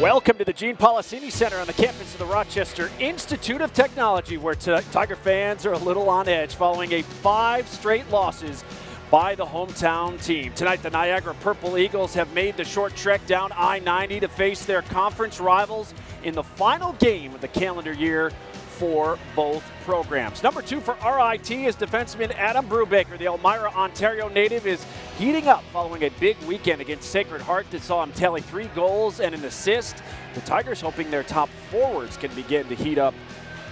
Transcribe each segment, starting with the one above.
Welcome to the Gene Policini Center on the campus of the Rochester Institute of Technology, where Tiger fans are a little on edge following 5 straight losses by the hometown team. Tonight, the Niagara Purple Eagles have made the short trek down I-90 to face their conference rivals in the final game of the calendar year for both programs. Number 2 for RIT is defenseman Adam Brubaker. The Elmira, Ontario native is heating up following a big weekend against Sacred Heart that saw him tally 3 goals and an assist. The Tigers hoping their top forwards can begin to heat up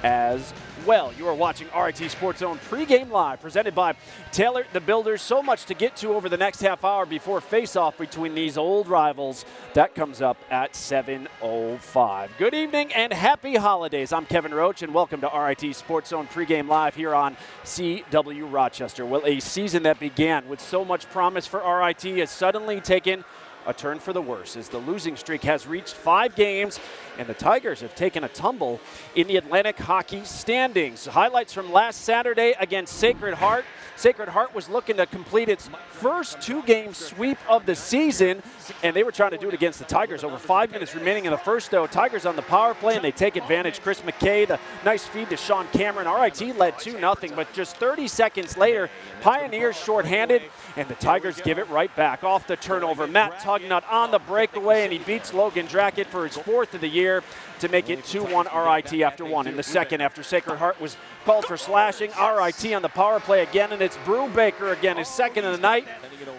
as well. You are watching RIT SportsZone Pregame Live, presented by Taylor the Builders. So much to get to over the next half hour before face-off between these old rivals. That comes up at 7:05. Good evening and happy holidays. I'm Kevin Roach, and welcome to RIT SportsZone Pregame Live here on CW Rochester. Well, a season that began with so much promise for RIT has suddenly taken a turn for the worse as the losing streak has reached 5 games and the Tigers have taken a tumble in the Atlantic Hockey standings. Highlights from last Saturday against Sacred Heart. Sacred Heart was looking to complete its first 2-game sweep of the season, and they were trying to do it against the Tigers. Over 5 minutes remaining in the first, though. Tigers on the power play, and they take advantage. Chris McKay, the nice feed to Sean Cameron. RIT led 2-0, but just 30 seconds later, Pioneers shorthanded, and the Tigers give it right back. Off the turnover, Matt Tugnut on the breakaway, and he beats Logan Drackett for his 4th of the year to make it 2-1 RIT after 1. In the second, after Sacred Heart was called for slashing, RIT on the power play again, and it's Brubaker again, his 2nd of the night.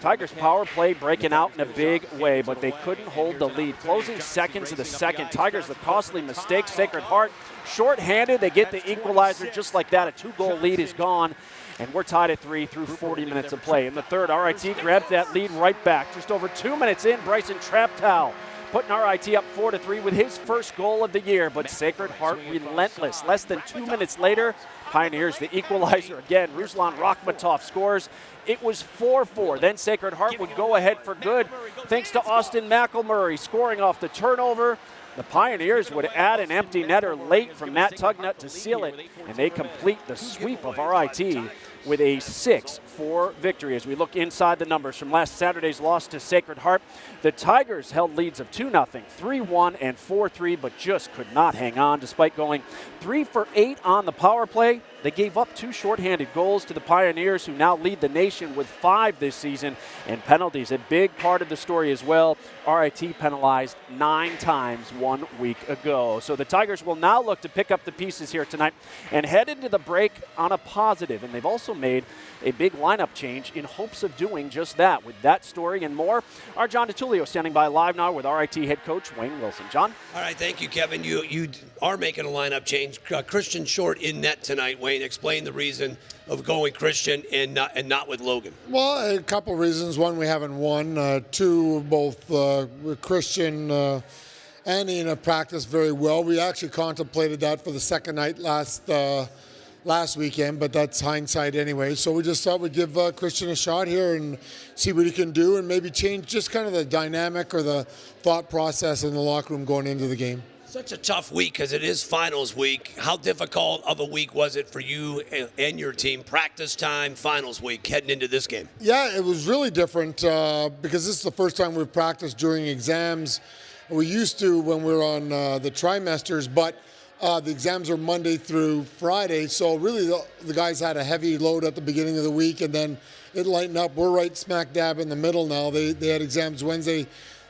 Tigers power play breaking out in a big way, but they couldn't hold the lead. Closing seconds of the second, Tigers the costly mistake. Sacred Heart short-handed, they get the equalizer just like that. A 2-goal lead is gone, and we're tied at 3 through 40 minutes of play. In the third, RIT grabs that lead right back. Just over 2 minutes in, Bryson Traptow putting RIT up 4-3 with his first goal of the year, but Sacred Heart relentless. Less than 2 minutes later, Pioneers the equalizer again. Ruslan Rakhmatov scores. It was 4-4. Then Sacred Heart would go ahead for good thanks to Austin McElmurray scoring off the turnover. The Pioneers would add an empty netter late from Matt Tugnut to seal it, and they complete the sweep of RIT with a 6-4 victory. As we look inside the numbers from last Saturday's loss to Sacred Heart, the Tigers held leads of 2-0, 3-1, and 4-3, but just could not hang on despite going 3 for 8 on the power play. They gave up 2 shorthanded goals to the Pioneers, who now lead the nation with 5 this season, and penalties, a big part of the story as well. RIT penalized 9 times 1 week ago. So the Tigers will now look to pick up the pieces here tonight and head into the break on a positive, and they've also made a big lineup change in hopes of doing just that. With that story and more, our John DiTullio standing by live now with RIT head coach Wayne Wilson. John? All right, thank you, Kevin. You are making a lineup change. Christian Short in net tonight. Wayne, explain the reason of going Christian and not with Logan. Well, a couple reasons. One, we haven't won. 2, both Christian and Ian have practiced very well. We actually contemplated that for the second night last weekend, but that's hindsight anyway. So we just thought we'd give Christian a shot here and see what he can do and maybe change just kind of the dynamic or the thought process in the locker room going into the game. Such a tough week because it is finals week. How difficult of a week was it for you and your team? Practice time, finals week, heading into this game. Yeah, it was really different because this is the first time we've practiced during exams. We used to when we were on the trimesters, but the exams are Monday through Friday, so really the guys had a heavy load at the beginning of the week, and then it lightened up. We're right smack dab in the middle now. They had exams Wednesday,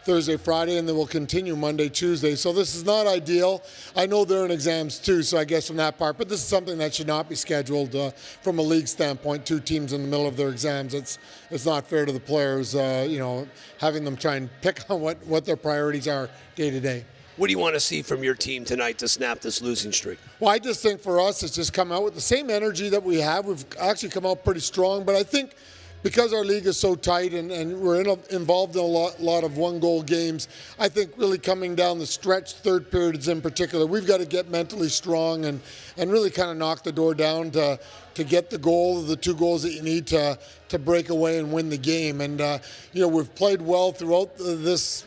Thursday, Friday, and then we'll continue Monday, Tuesday. So this is not ideal. I know they're in exams too, so I guess from that part, but this is something that should not be scheduled from a league standpoint. 2 teams in the middle of their exams. It's not fair to the players, having them try and pick on what their priorities are day to day. What do you want to see from your team tonight to snap this losing streak? Well, I just think for us, it's just come out with the same energy that we have. We've actually come out pretty strong, but I think because our league is so tight and we're involved in a lot of 1-goal games, I think really coming down the stretch, third periods in particular, we've got to get mentally strong and really kind of knock the door down to to get the goal, the 2 goals that you need to break away and win the game. And, we've played well throughout this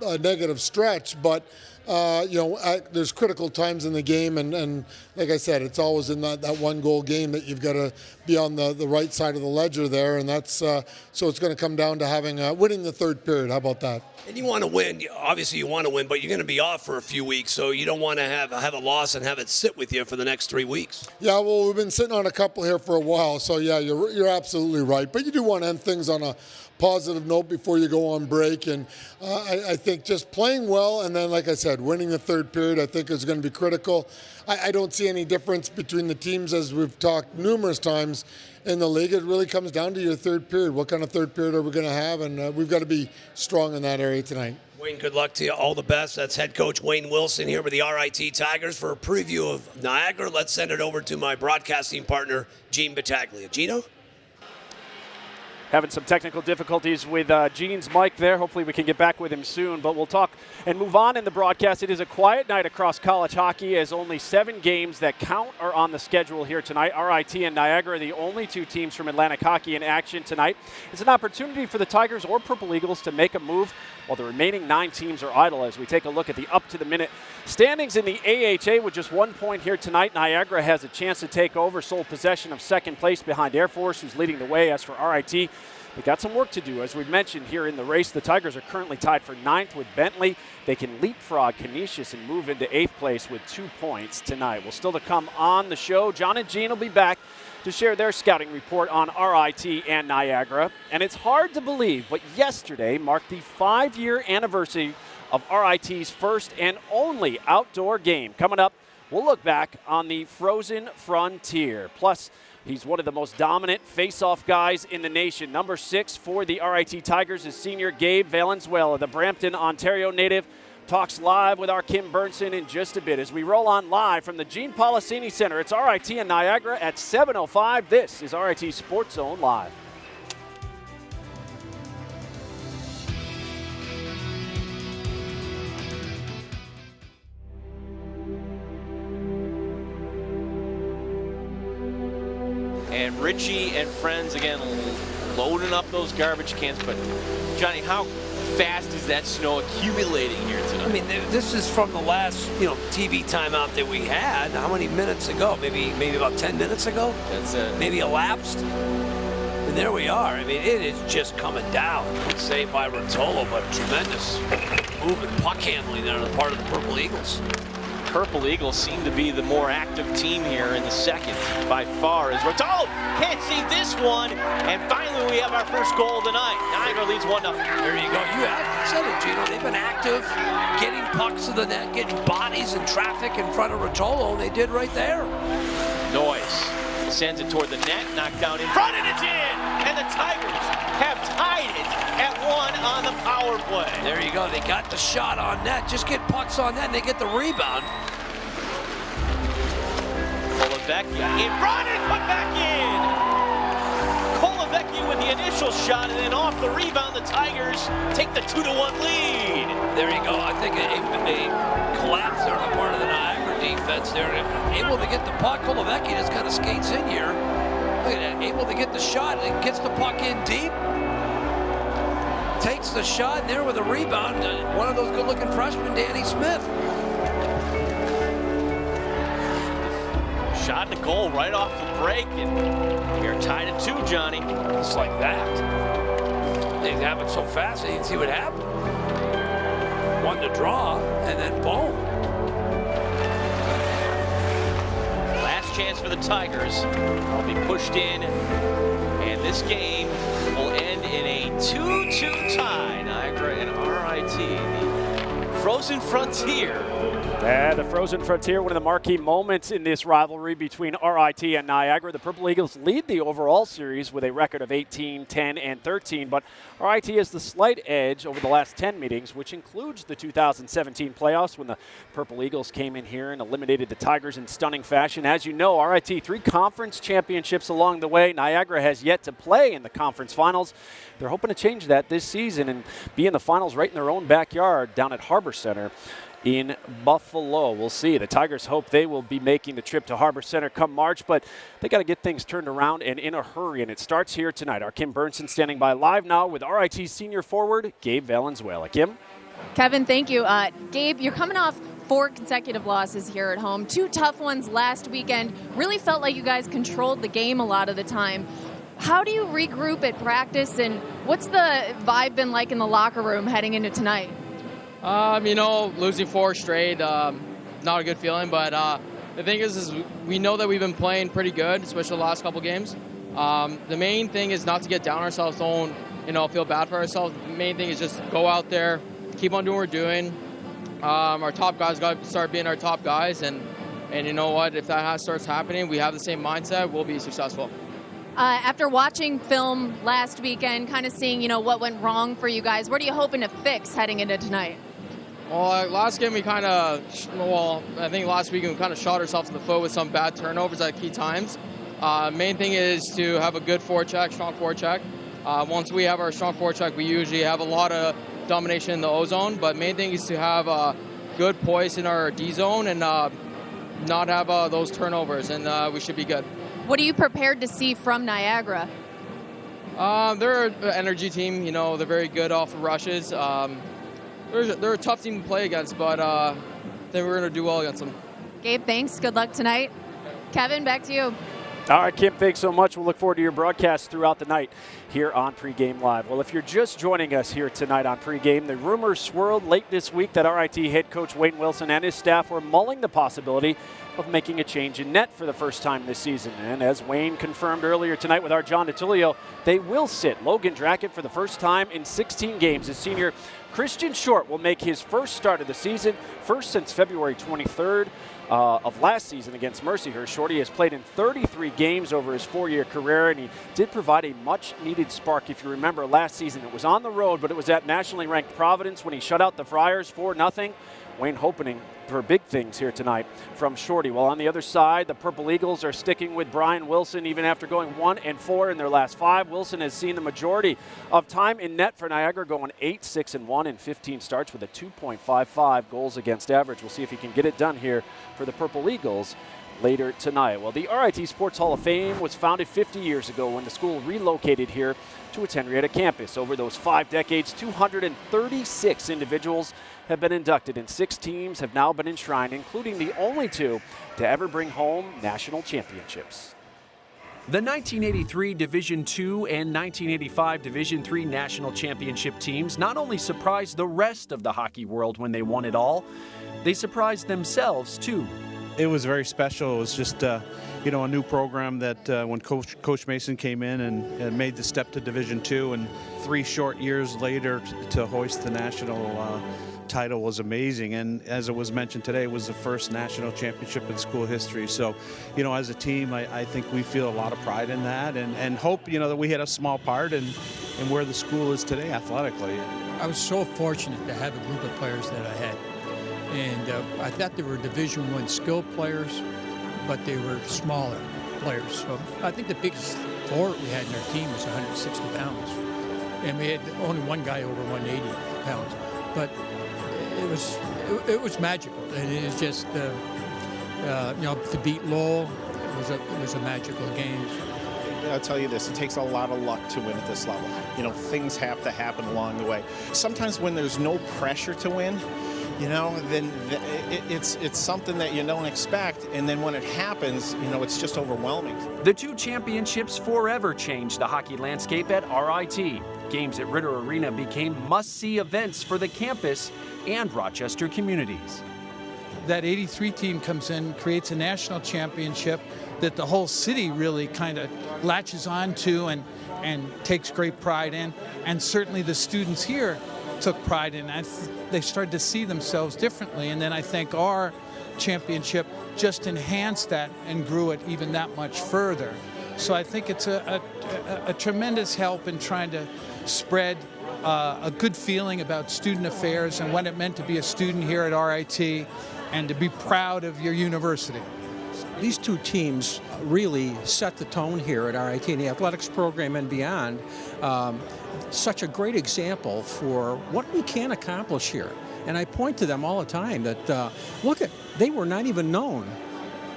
negative stretch, but there's critical times in the game, and like I said, it's always in that 1-goal game that you've got to be on the right side of the ledger there, and that's so it's going to come down to having winning the third period. How about that? And you want to win. Obviously, you want to win, but you're going to be off for a few weeks, so you don't want to have a loss and have it sit with you for the next 3 weeks. Yeah, well, we've been sitting on a couple here for a while, so yeah, you're absolutely right. But you do want to end things on a positive note before you go on break, and I think just playing well, and then, like I said, winning the third period, I think is going to be critical. I don't see any difference between the teams, as we've talked numerous times in the league. It really comes down to your third period. What kind of third period are we going to have? And we've got to be strong in that area tonight. Wayne, good luck to you. All the best. That's head coach Wayne Wilson here with the RIT Tigers for a preview of Niagara. Let's send it over to my broadcasting partner, Gene Battaglia. Gino? Having some technical difficulties with Gene's mic there. Hopefully we can get back with him soon, but we'll talk and move on in the broadcast. It is a quiet night across college hockey, as only 7 games that count are on the schedule here tonight. RIT and Niagara are the only 2 teams from Atlantic hockey in action tonight. It's an opportunity for the Tigers or Purple Eagles to make a move, while the remaining 9 teams are idle, as we take a look at the up-to-the-minute standings in the AHA. With just 1 point here tonight, Niagara has a chance to take over sole possession of second place behind Air Force, who's leading the way. As for RIT, they got some work to do. As we've mentioned here in the race, the Tigers are currently tied for 9th with Bentley. They can leapfrog Canisius and move into 8th place with 2 points tonight. Well, still to come on the show, John and Gene will be back to share their scouting report on RIT and Niagara. And it's hard to believe, but yesterday marked the 5-year anniversary of RIT's first and only outdoor game. Coming up, we'll look back on the Frozen Frontier. Plus, he's one of the most dominant face-off guys in the nation. Number 6 for the RIT Tigers is senior Gabe Valenzuela, the Brampton, Ontario native. Talks live with our Kim Bernson in just a bit as we roll on live from the Gene Policini Center. It's RIT and Niagara at 7:05. This is RIT Sports Zone Live. And Richie and friends again loading up those garbage cans. But Johnny, how fast is that snow accumulating here tonight? I mean, this is from the last, TV timeout that we had. How many minutes ago? Maybe about 10 minutes ago? That's it. Maybe elapsed. And there we are. I mean, it is just coming down. Saved by Rotolo, but tremendous move and puck handling there on the part of the Purple Eagles. Purple Eagles seem to be the more active team here in the second by far as Rotolo can't see this one, and finally we have our first goal of the night. Niagara leads 1-0. There you go. You said it, Gino. They've been active, getting pucks to the net, getting bodies and traffic in front of Rotolo, and they did right there. Noyes sends it toward the net, knocked down in front, and it's in! And the Tigers have tied it at 1 on the power play. There you go. They got the shot on net. Just get pucks on net, and they get the rebound. Kolovecki in front and put back in. Kolovecki with the initial shot, and then off the rebound, the Tigers take the 2-1 lead. There you go. I think a collapse there on the part of the Niagara defense. They're able to get the puck. Kolovecki just kind of skates in here. Look at that. Able to get the shot and gets the puck in deep. Takes the shot, and there with a rebound. One of those good-looking freshmen, Danny Smith. Shot in the goal right off the break, and we are tied at 2, Johnny. Just like that. They have it so fast, they didn't see what happened. 1 to draw, and then boom. Last chance for the Tigers. Will be pushed in, and this game will end in a 2-2 tie. Niagara and RIT, the Frozen Frontier. Yeah, the Frozen Frontier, one of the marquee moments in this rivalry between RIT and Niagara. The Purple Eagles lead the overall series with a record of 18, 10, and 13, but RIT has the slight edge over the last 10 meetings, which includes the 2017 playoffs when the Purple Eagles came in here and eliminated the Tigers in stunning fashion. As you know, RIT 3 conference championships along the way. Niagara has yet to play in the conference finals. They're hoping to change that this season and be in the finals right in their own backyard down at Harbor Center. in Buffalo. We'll see. The Tigers hope they will be making the trip to Harbor Center come March, but they got to get things turned around and in a hurry, and it starts here tonight. Our Kim Burnson standing by live now with RIT senior forward Gabe Valenzuela. Kim? Kevin, thank you. Gabe, you're coming off 4 consecutive losses here at home, 2 tough ones last weekend. Really felt like you guys controlled the game a lot of the time. How do you regroup at practice, and what's the vibe been like in the locker room heading into tonight? Losing 4 straight, not a good feeling, but the thing is we know that we've been playing pretty good, especially the last couple games. The main thing is not to get down ourselves, don't feel bad for ourselves. The main thing is just go out there, keep on doing what we're doing. Our top guys got to start being our top guys, and you know what? If that starts happening, we have the same mindset, we'll be successful. After watching film last weekend, kind of seeing, what went wrong for you guys, what are you hoping to fix heading into tonight? Well, last game I think last weekend we kind of shot ourselves in the foot with some bad turnovers at key times. Main thing is to have a good forecheck, strong forecheck. Once we have our strong forecheck, we usually have a lot of domination in the O zone, but main thing is to have good poise in our D zone and not have those turnovers, and we should be good. What are you prepared to see from Niagara? They're an energy team. They're very good off of rushes. They're a tough team to play against, but then we're going to do well against them. Gabe, thanks. Good luck tonight. Kevin, back to you. All right, Kim, thanks so much. We'll look forward to your broadcast throughout the night here on Pregame Live. Well, if you're just joining us here tonight on Pregame, the rumors swirled late this week that RIT head coach Wayne Wilson and his staff were mulling the possibility of making a change in net for the first time this season. And as Wayne confirmed earlier tonight with our John DiTullio, they will sit Logan Drackett for the first time in 16 games. His senior Christian Short will make his first start of the season, first since February 23rd. Of last season against Mercyhurst. Shorty has played in 33 games over his 4-year career, and he did provide a much-needed spark. If you remember last season, it was on the road, but it was at nationally ranked Providence when he shut out the Friars 4-0. Wayne hoping for big things here tonight from Shorty. While on the other side, the Purple Eagles are sticking with Brian Wilson even after going 1-4 in their last 5. Wilson has seen the majority of time in net for Niagara, going 8-6-1 in 15 starts with a 2.55 goals against average. We'll see if he can get it done here for the Purple Eagles later tonight. Well, the RIT Sports Hall of Fame was founded 50 years ago when the school relocated here to its Henrietta campus. Over those 5 decades, 236 individuals have been inducted, and 6 teams have now been enshrined, including the only 2 to ever bring home national championships. The 1983 Division II and 1985 Division III national championship teams not only surprised the rest of the hockey world when they won it all, they surprised themselves too. It was very special. It was just, a new program that when Coach Mason came in and made the step to Division II, and 3 short years later to hoist the national title was amazing. And as it was mentioned today, it was the first national championship in school history. So, as a team, I think we feel a lot of pride in that, and hope, that we had a small part in where the school is today athletically. I was so fortunate to have a group of players that I had. And I thought they were Division I skilled players, but they were smaller players. So I think the biggest forward we had in our team was 160 pounds. And we had only one guy over 180 pounds. But it was magical. And it was just, to beat Lowell, it was a magical game. I'll tell you this, it takes a lot of luck to win at this level. Things have to happen along the way. Sometimes when there's no pressure to win, then it's something that you don't expect, and then when it happens, it's just overwhelming. The 2 championships forever changed the hockey landscape at RIT. Games at Ritter Arena became must-see events for the campus and Rochester communities. That 83 team comes in, creates a national championship that the whole city really kind of latches on to and takes great pride in, and certainly the students here took pride in. They started to see themselves differently, and then I think our championship just enhanced that and grew it even that much further. So I think it's a tremendous help in trying to spread a good feeling about student affairs and what it meant to be a student here at RIT and to be proud of your university. These 2 teams really set the tone here at RIT in the athletics program and beyond. Such a great example for what we can accomplish here. And I point to them all the time that, look, they were not even known.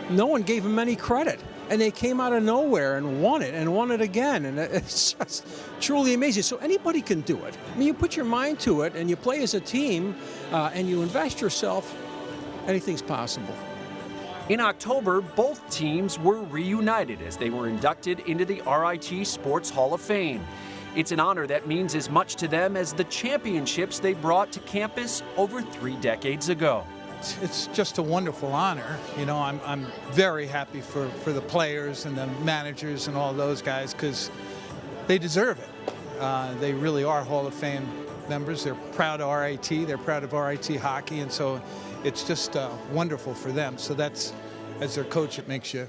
No one gave them any credit. And they came out of nowhere and won it again. And it's just truly amazing. So anybody can do it. I mean, you put your mind to it and you play as a team and you invest yourself, anything's possible. In October, both teams were reunited as they were inducted into the RIT Sports Hall of Fame. It's an honor that means as much to them as the championships they brought to campus over 3 decades ago. It's just a wonderful honor. You know, I'm very happy for the players and the managers and all those guys because they deserve it. They really are Hall of Fame members. They're proud of RIT. They're proud of RIT hockey, and so it's just wonderful for them. So that's, as their coach, it makes you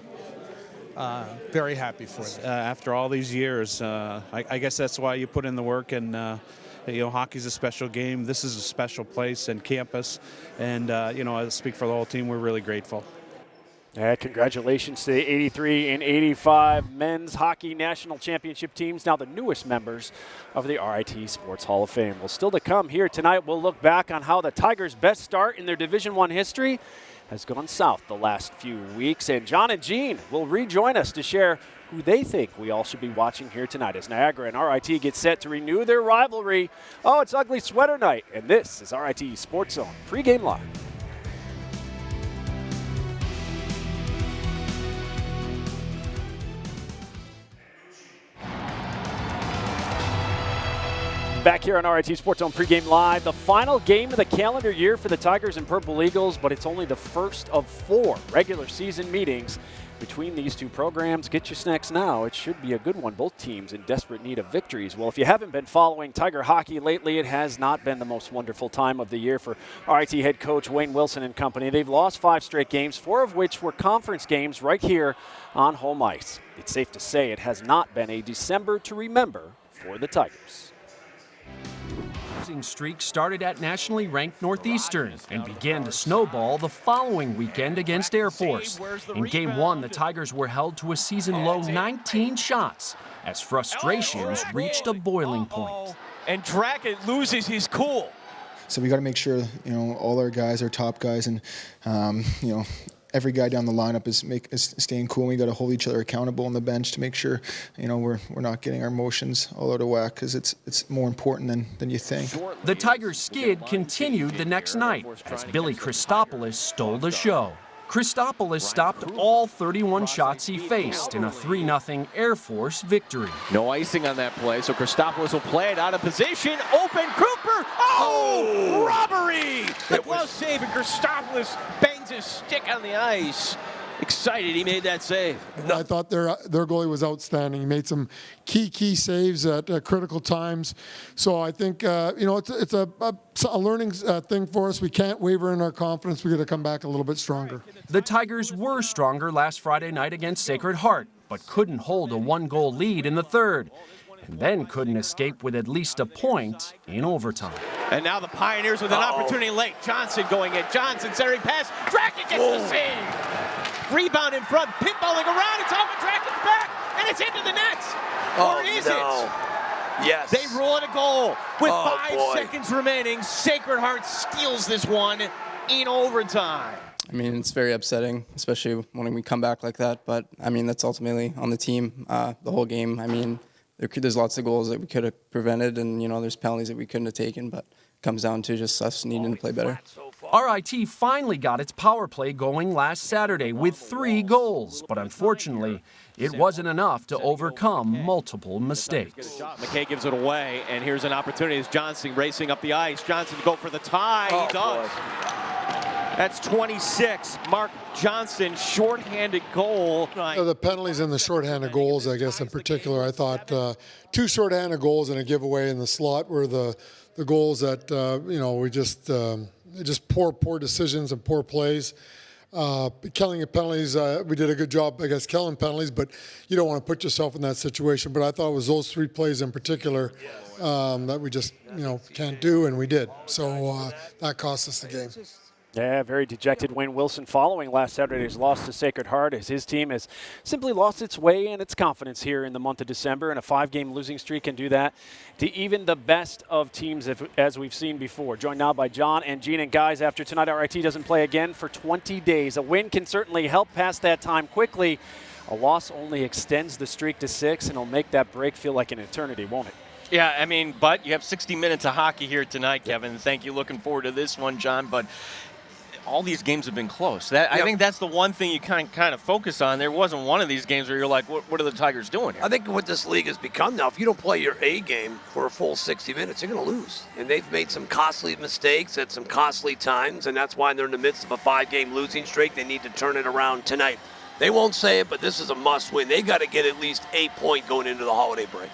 very happy for them. After all these years, I guess that's why you put in the work. And you know, hockey's a special game. This is a special place and campus. And you know, I speak for the whole team. We're really grateful. Congratulations to the 83 and 85 men's hockey national championship teams, now the newest members of the RIT Sports Hall of Fame. Well, still to come here tonight, we'll look back on how the Tigers' best start in their Division I history has gone south the last few weeks. And John and Jean will rejoin us to share who they think we all should be watching here tonight as Niagara and RIT get set to renew their rivalry. Oh, it's ugly sweater night, and this is RIT Sports Zone Pregame Live. Back here on RIT Sports Zone Pregame Live, the final game of the calendar year for the Tigers and Purple Eagles, but it's only the first of 4 regular season meetings between these two programs. Get your snacks now. It should be a good one. Both teams in desperate need of victories. Well, if you haven't been following Tiger hockey lately, it has not been the most wonderful time of the year for RIT head coach Wayne Wilson and company. They've lost 5 straight games, 4 of which were conference games right here on home ice. It's safe to say it has not been a December to remember for the Tigers. Losing streak started at nationally ranked Northeastern and began to snowball the following weekend against Air Force. In Game 1, the Tigers were held to a season-low 19 shots as frustrations reached a boiling point. And Drackett loses his cool. So we got to make sure, you know, all our guys are top guys, and you know, every guy down the lineup is staying cool. We got to hold each other accountable on the bench to make sure, you know, we're not getting our emotions all out of whack, because it's more important than you think. The Tigers' skid continued the next night as Billy Christopoulos stole the show. Christopoulos stopped all 31 shots he faced in a 3-0 Air Force victory. No icing on that play, so Christopoulos will play it out of position. Open, Cooper! Oh! Robbery! The glove save, and Christopoulos bangs his stick on the ice. Excited he made that save. I thought their goalie was outstanding. He made some key saves at critical times. So I think you know, it's a learning thing for us. We can't waver in our confidence. We got to come back a little bit stronger. The Tigers were stronger last Friday night against Sacred Heart, but couldn't hold a 1-goal lead in the third, and then couldn't escape with at least a point in overtime. And now the Pioneers with an opportunity late. Johnson going in. Johnson centering pass. Drackett gets the save. Rebound in front, pinballing around. It's off of Drackett's back, and it's into the nets. Or is it? Yes. They rule it a goal with 5 seconds remaining. Sacred Heart steals this one in overtime. I mean, it's very upsetting, especially when we come back like that. But I mean, that's ultimately on the team, the whole game. I mean, there's lots of goals that we could have prevented, and you know, there's penalties that we couldn't have taken. But it comes down to just us needing to play better. RIT finally got its power play going last Saturday with 3 goals, but unfortunately, it wasn't enough to overcome multiple mistakes. McKay gives it away, and here's an opportunity as Johnson racing up the ice. Johnson to go for the tie. He does. That's 26. Mark Johnson, shorthanded goal. The penalties and the shorthanded goals, I guess in particular, I thought 2 shorthanded goals and a giveaway in the slot were the goals that you know, we just poor decisions and poor plays. Killing penalties, we did a good job, I guess, killing penalties, but you don't want to put yourself in that situation. But I thought it was those 3 plays in particular that we just, you know, can't do, and we did. So that cost us the game. Yeah, very dejected Wayne Wilson following last Saturday's loss to Sacred Heart, as his team has simply lost its way and its confidence here in the month of December, and a 5-game losing streak can do that to even the best of teams, as we've seen before. Joined now by John and Gene. And guys, after tonight, RIT doesn't play again for 20 days. A win can certainly help pass that time quickly. A loss only extends the streak to 6, and it'll make that break feel like an eternity, won't it? Yeah, I mean, but you have 60 minutes of hockey here tonight, Kevin. Thank you. Looking forward to this one, John. But all these games have been close. I think that's the one thing you kind of focus on. There wasn't one of these games where you're like, what are the Tigers doing here? I think what this league has become now, if you don't play your A game for a full 60 minutes, you're going to lose. And they've made some costly mistakes at some costly times, and that's why they're in the midst of a 5-game losing streak. They need to turn it around tonight. They won't say it, but this is a must-win. They got to get at least 8 points going into the holiday break.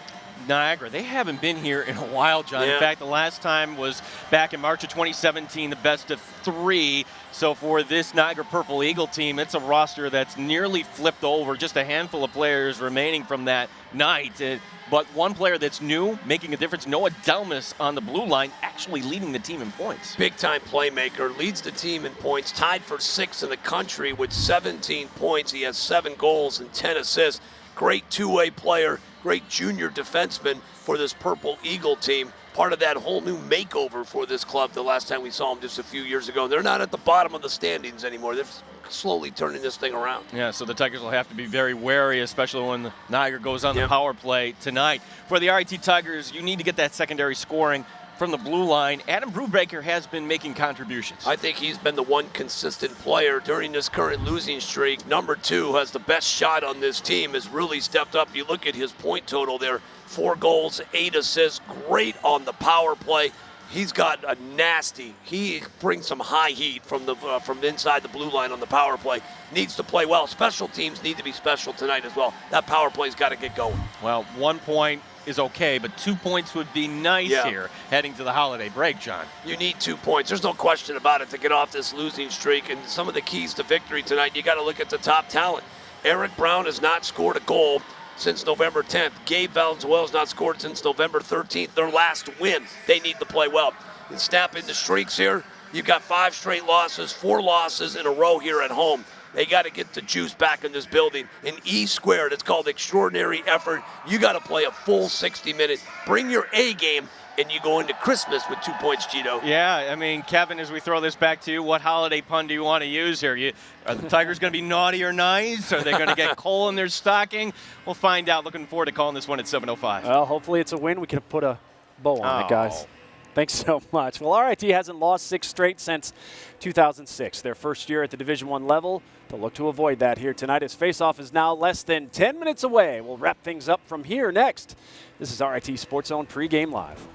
Niagara, they haven't been here in a while, John. Yeah. In fact, the last time was back in March of 2017, the best of 3. So for this Niagara Purple Eagle team, it's a roster that's nearly flipped over. Just a handful of players remaining from that night. But one player that's new, making a difference, Noah Delmas on the blue line, actually leading the team in points. Big-time playmaker, leads the team in points, tied for 6th in the country with 17 points. He has 7 goals and 10 assists. Great two-way player, great junior defenseman for this Purple Eagle team. Part of that whole new makeover for this club the last time we saw them just a few years ago. They're not at the bottom of the standings anymore. They're slowly turning this thing around. Yeah, so the Tigers will have to be very wary, especially when Niagara goes on the power play tonight. For the RIT Tigers, you need to get that secondary scoring from the blue line. Adam Brubaker has been making contributions. I think he's been the one consistent player during this current losing streak. Number 2 has the best shot on this team, has really stepped up. You look at his point total there, 4 goals, 8 assists, great on the power play. He's got a nasty, he brings some high heat from inside the blue line on the power play. Needs to play well. Special teams need to be special tonight as well. That power play's got to get going. Well, 1 point is okay, but 2 points would be nice here heading to the holiday break, John. You need 2 points. There's no question about it to get off this losing streak. And some of the keys to victory tonight, you got to look at the top talent. Eric Brown has not scored a goal since November 10th. Gabe Valenzuela has not scored since November 13th. Their last win. They need to play well. And snapping the streaks here, you've got 5 straight losses, 4 losses in a row here at home. They got to get the juice back in this building. In E-squared, it's called extraordinary effort. You got to play a full 60 minutes. Bring your A game, and you go into Christmas with 2 points, Gito. Yeah, I mean, Kevin, as we throw this back to you, what holiday pun do you want to use here? Are the Tigers going to be naughty or nice? Are they going to get coal in their stocking? We'll find out. Looking forward to calling this one at 7:05. Well, hopefully it's a win. We can put a bow on it, guys. Thanks so much. Well, RIT hasn't lost 6 straight since 2006, their first year at the Division I level. They'll look to avoid that here tonight as faceoff is now less than 10 minutes away. We'll wrap things up from here next. This is RIT SportsZone Pregame Live.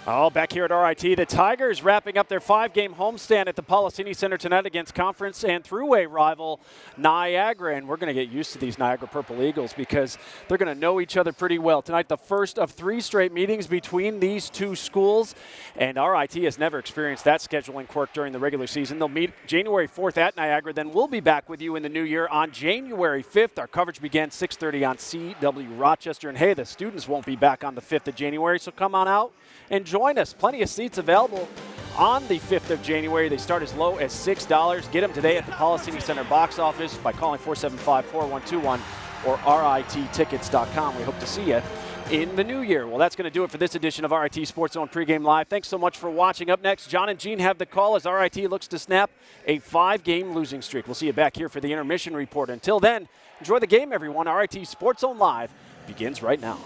Oh, back here at RIT, the Tigers wrapping up their 5-game homestand at the Policini Center tonight against conference and thruway rival Niagara. And we're going to get used to these Niagara Purple Eagles because they're going to know each other pretty well. Tonight, the first of 3 straight meetings between these 2 schools. And RIT has never experienced that scheduling quirk during the regular season. They'll meet January 4th at Niagara. Then we'll be back with you in the new year on January 5th. Our coverage begins 6:30 on CW Rochester. And hey, the students won't be back on the 5th of January, so come on out and join us. Plenty of seats available on the 5th of January. They start as low as $6. Get them today at the Policini Center box office by calling 475-4121 or RITtickets.com. We hope to see you in the new year. Well, that's going to do it for this edition of RIT SportsZone Pregame Live. Thanks so much for watching. Up next, John and Gene have the call as RIT looks to snap a 5-game losing streak. We'll see you back here for the intermission report. Until then, enjoy the game, everyone. RIT SportsZone Live begins right now.